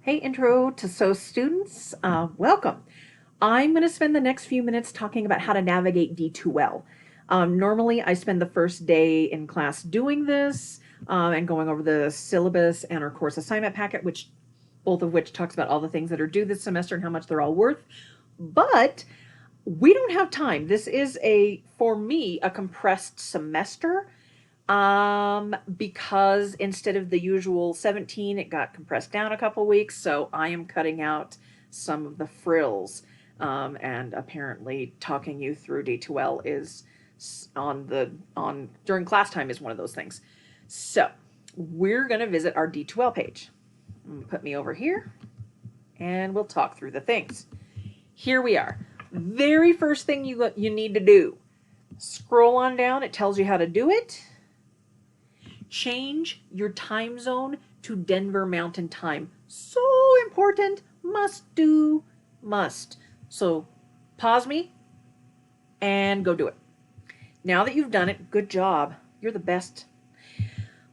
Hey, Intro to SO students, welcome. I'm going to spend the next few minutes talking about how to navigate D2L. Normally, I spend the first day in class doing this and going over the syllabus and our course assignment packet, both of which talks about all the things that are due this semester and how much they're all worth. But we don't have time. This is for me, a compressed semester because instead of the usual 17, it got compressed down a couple weeks. So I am cutting out some of the frills. And apparently talking you through D2L is during class time is one of those things. So we're going to visit our D2L page. Put me over here and we'll talk through the things. Here we are. Very first thing you need to do. Scroll on down. It tells you how to do it. Change your time zone to Denver Mountain Time. So important. Must do. Must. So pause me and go do it. Now that you've done it, good job. You're the best.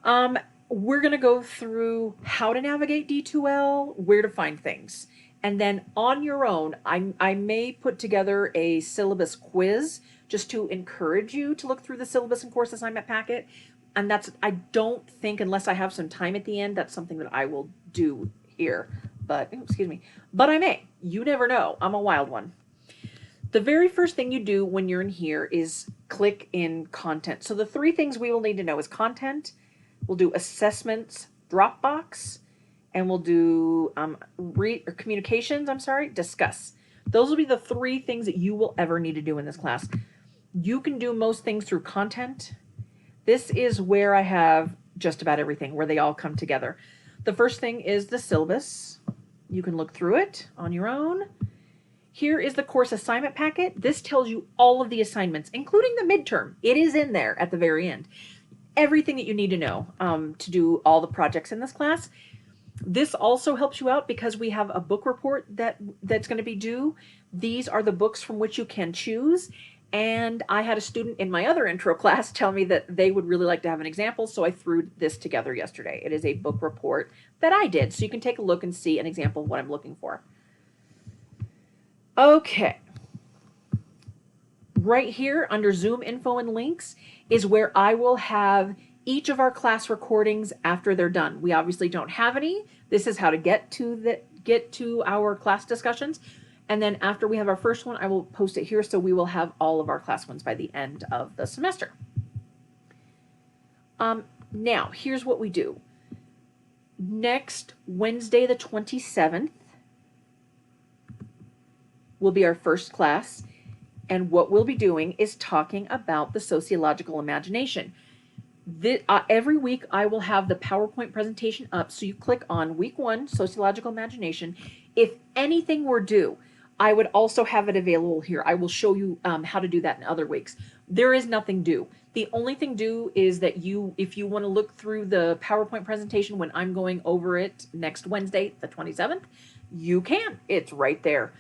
We're going to go through how to navigate D2L, where to find things. And then on your own, I may put together a syllabus quiz just to encourage you to look through the syllabus and course assignment packet. And I don't think, unless I have some time at the end, that's something that I will do here. But I may. You never know. I'm a wild one. The very first thing you do when you're in here is click in content. So the three things we will need to know is content. We'll do assessments, Dropbox, and we'll do communications, discuss. Those will be the three things that you will ever need to do in this class. You can do most things through content. This is where I have just about everything, where they all come together. The first thing is the syllabus. You can look through it on your own. Here is the course assignment packet. This tells you all of the assignments, including the midterm. It is in there at the very end. Everything that you need to know to do all the projects in this class. This also helps you out because we have a book report that's going to be due. These are the books from which you can choose. And I had a student in my other intro class tell me that they would really like to have an example, so I threw this together yesterday. It is a book report that I did, so you can take a look and see an example of what I'm looking for. Okay. Right here under Zoom info and links is where I will have each of our class recordings after they're done. We obviously don't have any. This is how to get to our class discussions. And then after we have our first one, I will post it here, so we will have all of our class ones by the end of the semester. Now, here's what we do. Next Wednesday, the 27th, will be our first class. And what we'll be doing is talking about the sociological imagination. Every week, I will have the PowerPoint presentation up. So you click on week 1, sociological imagination. If anything were due, I would also have it available here. I will show you how to do that in other weeks. There is nothing due. The only thing due is that if you want to look through the PowerPoint presentation when I'm going over it next Wednesday, the 27th, you can. It's right there.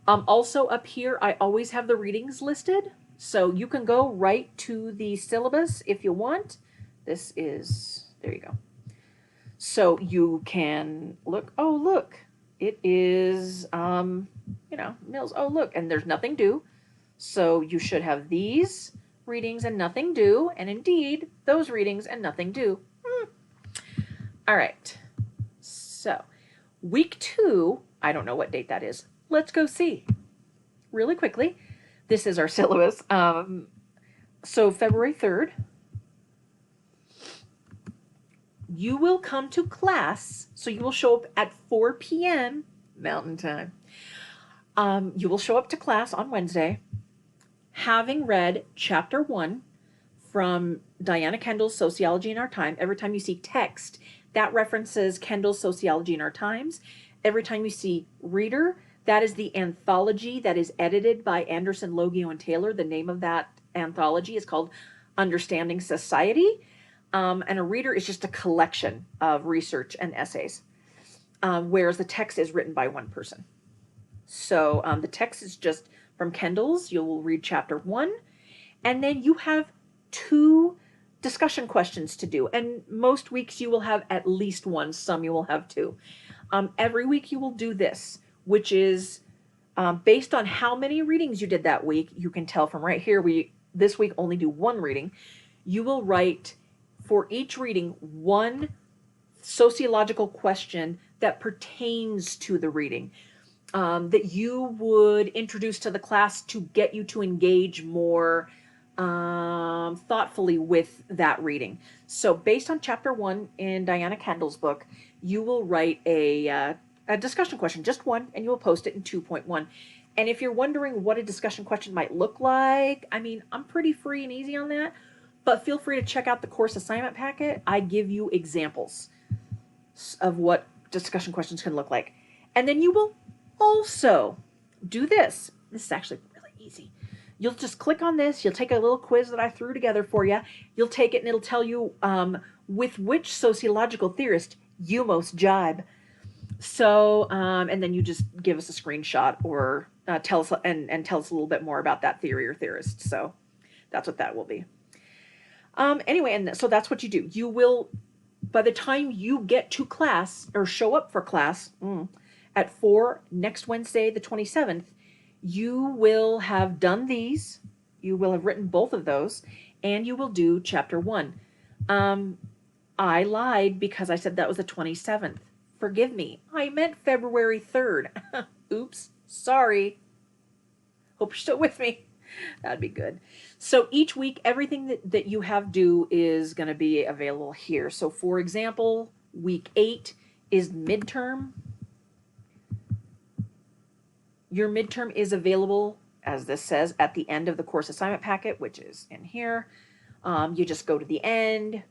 Also up here, I always have the readings listed. So you can go right to the syllabus if you want. There you go. So you can look, oh, look, it is, Mills. Oh, look, and there's nothing due. So you should have these readings and nothing due. And indeed, those readings and nothing due. All right. So week 2, I don't know what date that is. Let's go see. Really quickly, this is our syllabus. So February 3rd, you will come to class. So you will show up at 4 p.m. Mountain Time. You will show up to class on Wednesday having read chapter 1 from Diana Kendall's Sociology in Our Time. Every time you see text, that references Kendall's Sociology in Our Times. Every time you see reader, that is the anthology that is edited by Anderson, Logio, and Taylor. The name of that anthology is called Understanding Society. And a reader is just a collection of research and essays, whereas the text is written by one person. So the text is just from Kendall's. You'll read chapter 1, and then you have 2 discussion questions to do. And most weeks you will have at least one, some you will have two. Every week you will do this, which is based on how many readings you did that week. You can tell from right here, we this week only do one reading. You will write for each reading one sociological question that pertains to the reading, that you would introduce to the class to get you to engage more thoughtfully with that reading. So based on chapter 1 in Diana Kendall's book, you will write a discussion question, just one, and you will post it in 2.1. And if you're wondering what a discussion question might look like, I mean, I'm pretty free and easy on that, but feel free to check out the course assignment packet. I give you examples of what discussion questions can look like. And then you will also do this. This is actually really easy. You'll just click on this. You'll take a little quiz that I threw together for you. You'll take it and it'll tell you with which sociological theorist you most jibe. So, and then you just give us a screenshot or tell us and tell us a little bit more about that theory or theorist. So that's what that will be. Anyway, and so that's what you do. You will, by the time you get to class or show up for class at 4 next Wednesday, the 27th, you will have done these. You will have written both of those, and you will do chapter 1. I lied because I said that was the 27th. Forgive me. I meant February 3rd. Oops. Sorry. Hope you're still with me. That'd be good. So each week, everything that you have due is going to be available here. So for example, week 8 is midterm. Your midterm is available, as this says, at the end of the course assignment packet, which is in here. You just go to the end.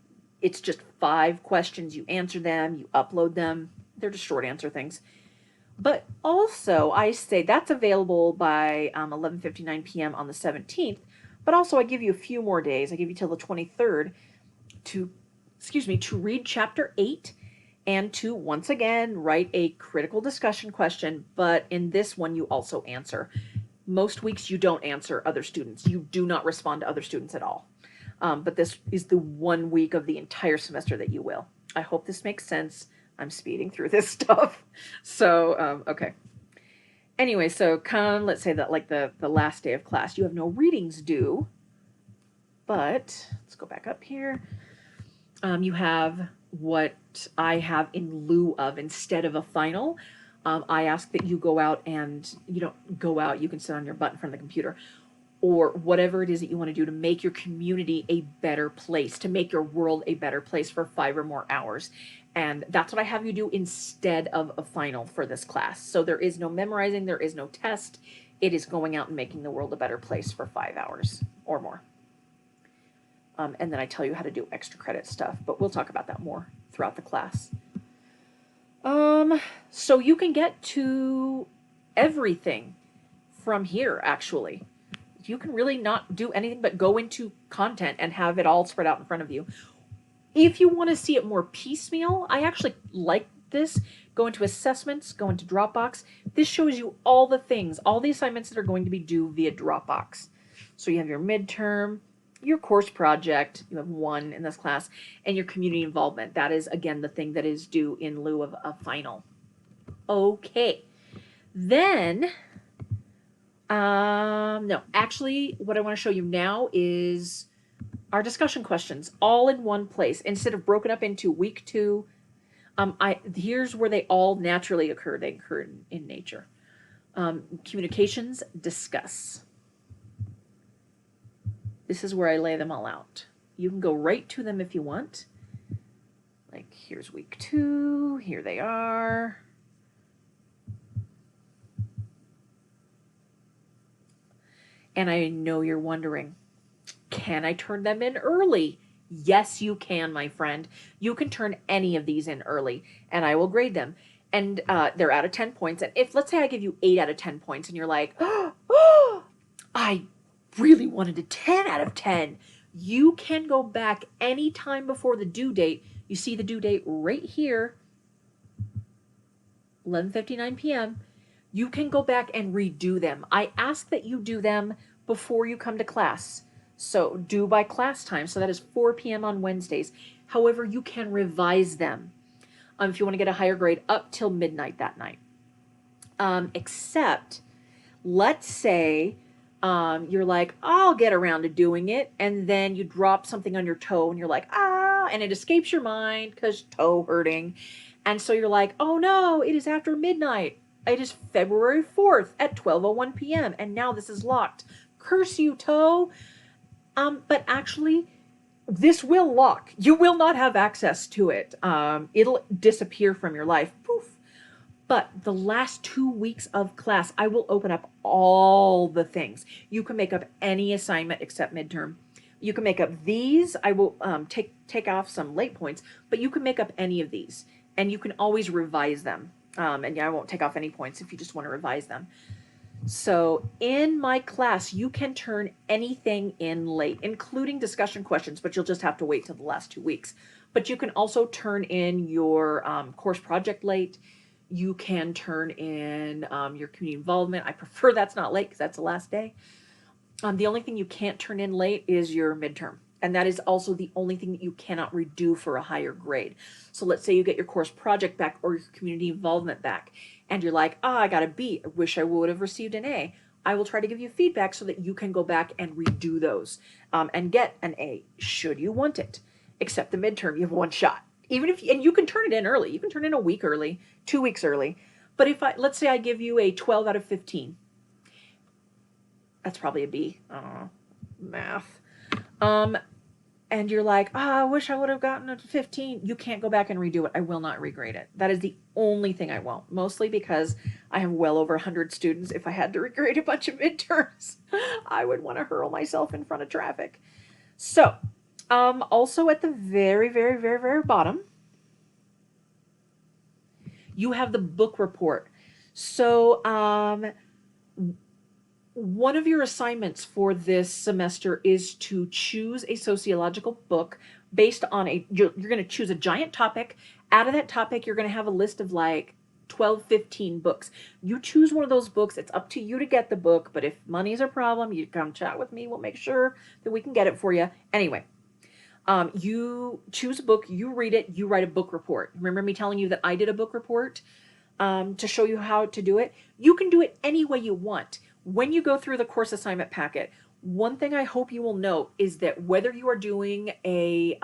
It's just 5 questions. You answer them. You upload them. They're just short answer things. But also, I say that's available by 11:59 p.m. on the 17th. But also, I give you a few more days. I give you till the 23rd to read chapter 8 and to, once again, write a critical discussion question. But in this one, you also answer. Most weeks, you don't answer other students. You do not respond to other students at all. But this is the 1 week of the entire semester that you will. I hope this makes sense. I'm speeding through this stuff. So, okay. Anyway, so come, let's say that like the last day of class, you have no readings due, but let's go back up here. You have what I have in lieu of instead of a final. I ask that you go out, and you don't go out, you can sit on your butt in front of the computer, or whatever it is that you want to do to make your community a better place, to make your world a better place for 5 or more hours. And that's what I have you do instead of a final for this class. So there is no memorizing, there is no test. It is going out and making the world a better place for 5 hours or more. And then I tell you how to do extra credit stuff, but we'll talk about that more throughout the class. So you can get to everything from here, actually. You can really not do anything but go into content and have it all spread out in front of you. If you want to see it more piecemeal, I actually like this. Go into assessments, go into Dropbox. This shows you all the things, all the assignments that are going to be due via Dropbox. So you have your midterm, your course project, you have 1 in this class, and your community involvement. That is, again, the thing that is due in lieu of a final. Okay. Then, no, actually, what I want to show you now is our discussion questions all in one place instead of broken up into week 2. Here's where they all naturally occur. They occur in nature. Communications, discuss. This is where I lay them all out. You can go right to them if you want. Like, here's week 2. Here they are. And I know you're wondering, can I turn them in early? Yes, you can, my friend. You can turn any of these in early, and I will grade them. And they're out of 10 points. And if, let's say I give you 8 out of 10 points, and you're like, oh, I really wanted a 10 out of 10. You can go back any time before the due date. You see the due date right here, 11:59 p.m. You can go back and redo them. I ask that you do them before you come to class, So due by class time. So that is 4 p.m. on Wednesdays. However, you can revise them if you want to get a higher grade up till midnight that night. Except, let's say you're like, I'll get around to doing it, and then you drop something on your toe and you're like, and it escapes your mind because toe hurting. And so you're like, oh no, it is after midnight. It is February 4th at 12:01 p.m. and now this is locked. Curse you, toe. But actually, this will lock. You will not have access to it. It'll disappear from your life. Poof. But the last 2 weeks of class, I will open up all the things. You can make up any assignment except midterm. You can make up these. I will take off some late points, but you can make up any of these, and you can always revise them. And yeah, I won't take off any points if you just want to revise them. So in my class, you can turn anything in late, including discussion questions, but you'll just have to wait till the last 2 weeks. But you can also turn in your course project late. You can turn in your community involvement. I prefer that's not late because that's the last day. The only thing you can't turn in late is your midterm. And that is also the only thing that you cannot redo for a higher grade. So let's say you get your course project back or your community involvement back, and you're like, I got a B. I wish I would have received an A. I will try to give you feedback so that you can go back and redo those and get an A, should you want it. Except the midterm, you have one shot. Even if, and you can turn it in early. You can turn in a week early, 2 weeks early. But if let's say I give you a 12 out of 15. That's probably a B. Math. And you're like, I wish I would have gotten a 15. You can't go back and redo it. I will not regrade it. That is the only thing I won't. Mostly because I have well over 100 students. If I had to regrade a bunch of midterms, I would want to hurl myself in front of traffic. So, also at the very, very, very, very bottom, you have the book report. So, one of your assignments for this semester is to choose a sociological book based on you're going to choose a giant topic. Out of that topic, you're going to have a list of like 12, 15 books. You choose one of those books. It's up to you to get the book, but if money's a problem, you come chat with me. We'll make sure that we can get it for you. Anyway, you choose a book, you read it, you write a book report. Remember me telling you that I did a book report to show you how to do it? You can do it any way you want. When you go through the course assignment packet, one thing I hope you will note is that whether you are doing a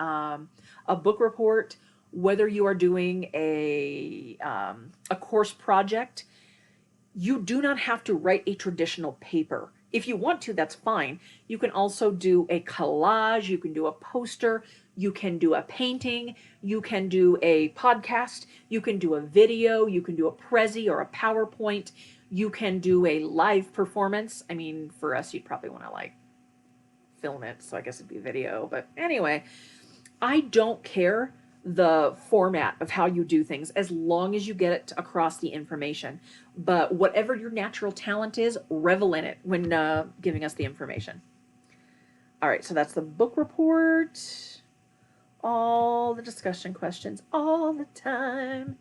book report, whether you are doing a course project, you do not have to write a traditional paper. If you want to, that's fine. You can also do a collage, you can do a poster, you can do a painting, you can do a podcast, you can do a video, you can do a Prezi or a PowerPoint, you can do a live performance. I mean, for us, you'd probably want to like film it, so I guess it'd be video. But anyway, I don't care the format of how you do things as long as you get it across the information. But whatever your natural talent is, revel in it when giving us the information. All right, so that's the book report. All the discussion questions all the time.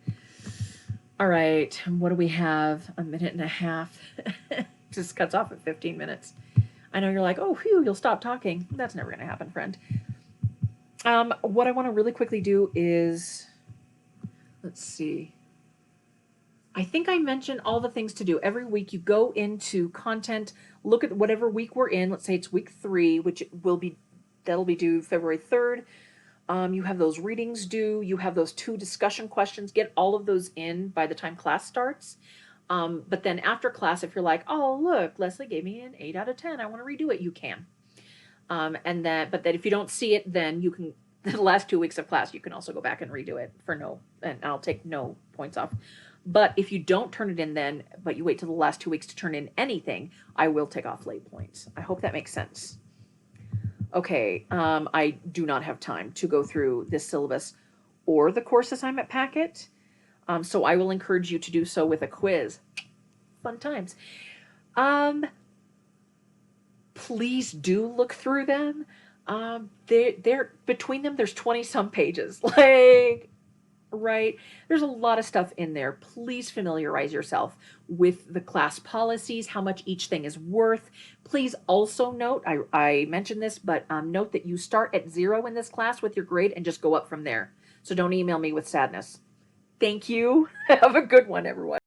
All right, what do we have? A minute and a half. Just cuts off at 15 minutes. I know you're like, oh, phew, you'll stop talking. That's never going to happen, friend. What I want to really quickly do is, let's see. I think I mentioned all the things to do. Every week you go into content, look at whatever week we're in. Let's say it's week 3, which that'll be due February 3rd. You have those readings due. You have those 2 discussion questions. Get all of those in by the time class starts. But then after class, if you're like, oh, look, Leslie gave me an 8 out of 10. I want to redo it. You can. But then if you don't see it, then you can, the last 2 weeks of class, you can also go back and redo it for no, and I'll take no points off. But if you don't turn it in then, but you wait till the last 2 weeks to turn in anything, I will take off late points. I hope that makes sense. Okay, I do not have time to go through this syllabus or the course assignment packet, so I will encourage you to do so with a quiz. Fun times. Please do look through them. They're between them, there's 20 some pages. Like, right? There's a lot of stuff in there. Please familiarize yourself with the class policies, how much each thing is worth. Please also note, I mentioned this, but note that you start at 0 in this class with your grade and just go up from there. So don't email me with sadness. Thank you. Have a good one, everyone.